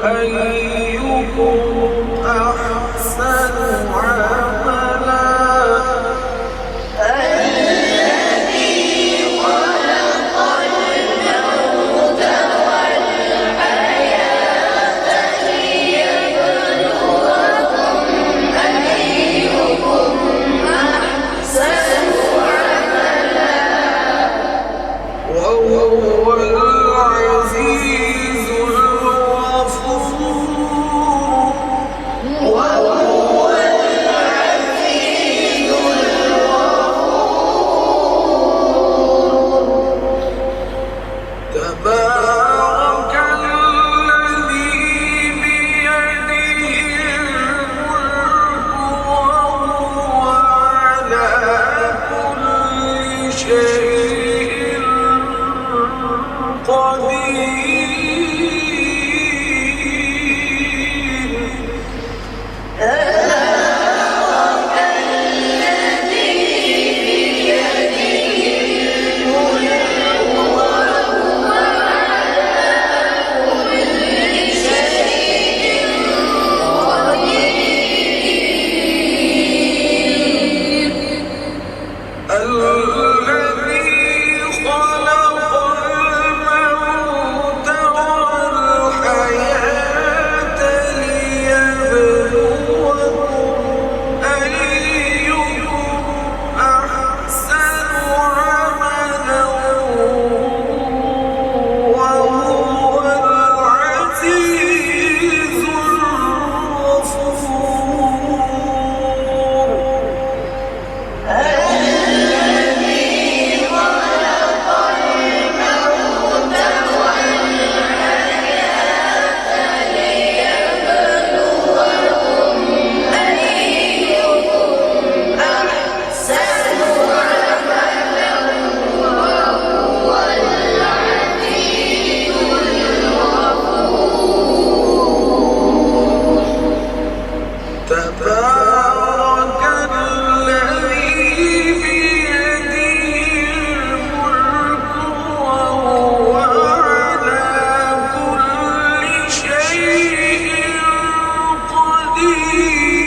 أيكم أحسن عملا وهو العزيز تبارك الذي بيده الملك وهو على كل شيء قدير.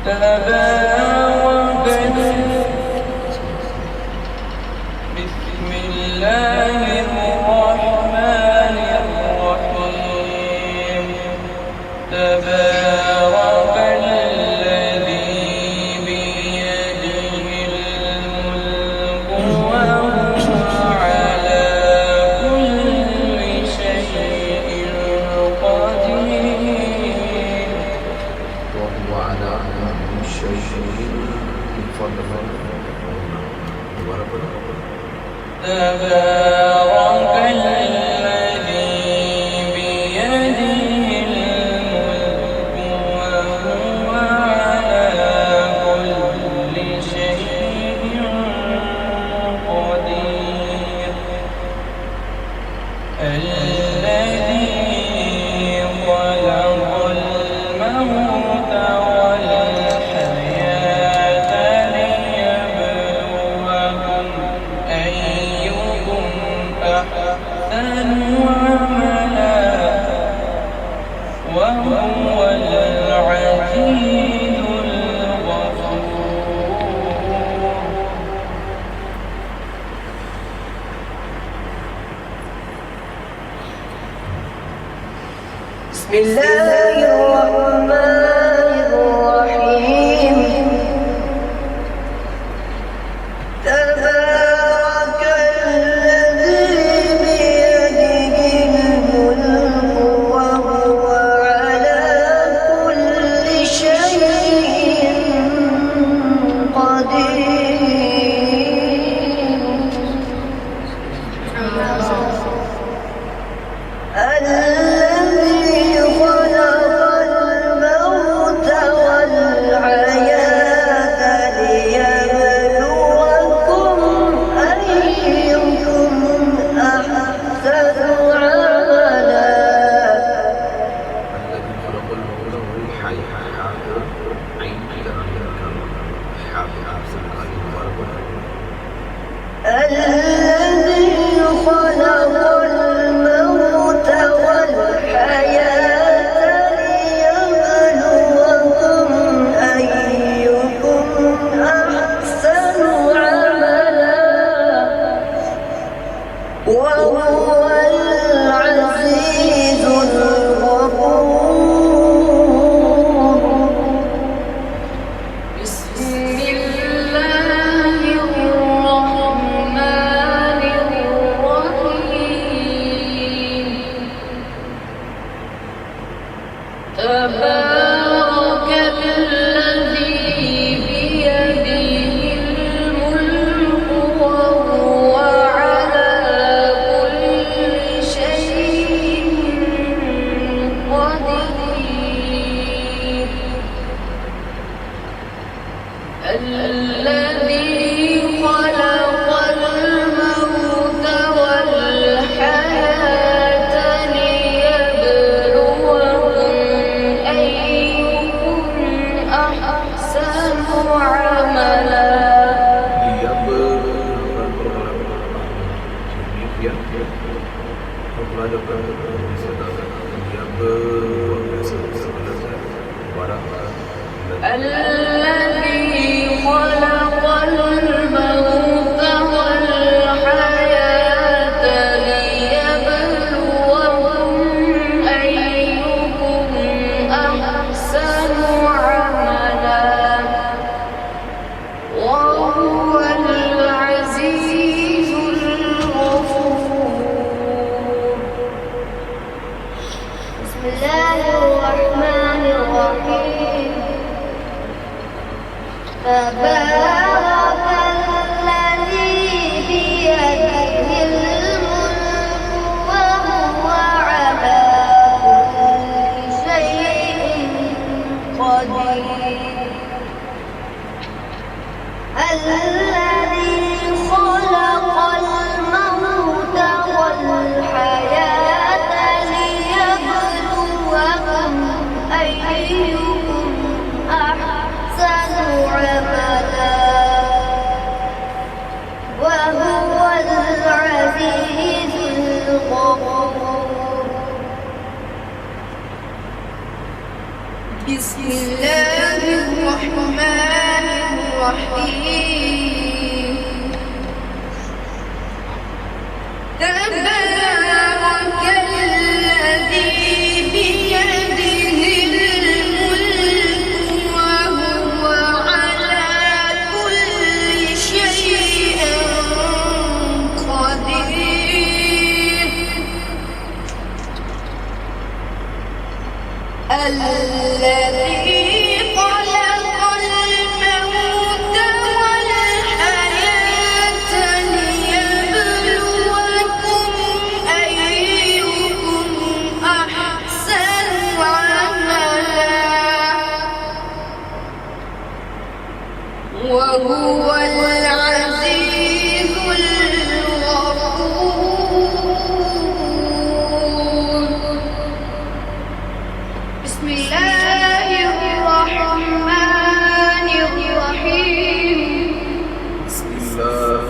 تبارك بسم الله الرحمن الرحيم تبارك الذي بيده الملك وهو على كل شيء قدير وهو على كل شيء تبارك الذي بيده الملك وهو على كل شيء قدير الذي خلق الموت والحياة ليبلوكم أيكم أحسن عملا وهو العزيز الغفور بسم الله الرحمن الرحيم تبارك الذي بيده الملك وهو على كل شيء قدير الذي خلق الموت والحياة ليبلوكم أيكم أحسن عملا الذي خلق الموت والحياة عين الذي خلق الموت والحياة ليبلوكم أيكم أحسن عملا وهو العزيز الغفور بسم الله الرحمن الرحيم تبارك الذي بيده الملك وهو على كل شيء قدير الذي خلق الموت والحياة ليبلوكم أيكم أحسن عملا الذي خلق الموت والحياة ليبلوكم أيكم أحسن عملا وهو العزيز الغفور بسم الله الرحمن الرحيم تبارك الذي بيده الملك وهو على كل شيء قدير الذي خلق الموت والحياة ليبلوكم أيكم أحسن عملا وهو العزيز الغفور بسم الله الرحمن الرحمن الرحيم تبارك الذي بيده الملك وهو على كل شيء قدير الذي خلق الموت والحياة ليبلوكم أيكم أحسن عملا وهو العزيز الغفور بسم الله الرحمن الرحيم بسم الله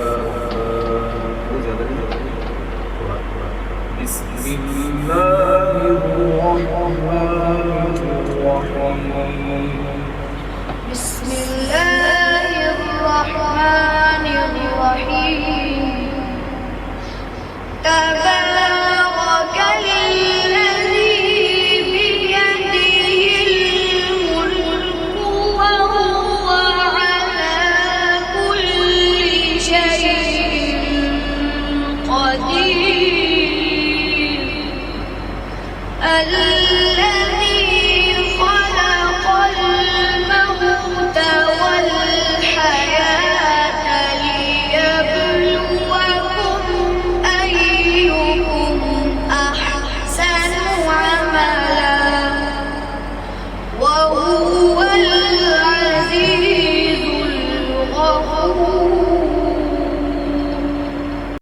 بسم الله الرحمن الرحيم بسم الله الرحمن الرحيم تبارك الذي بيده الملك وهو على كل شيء قدير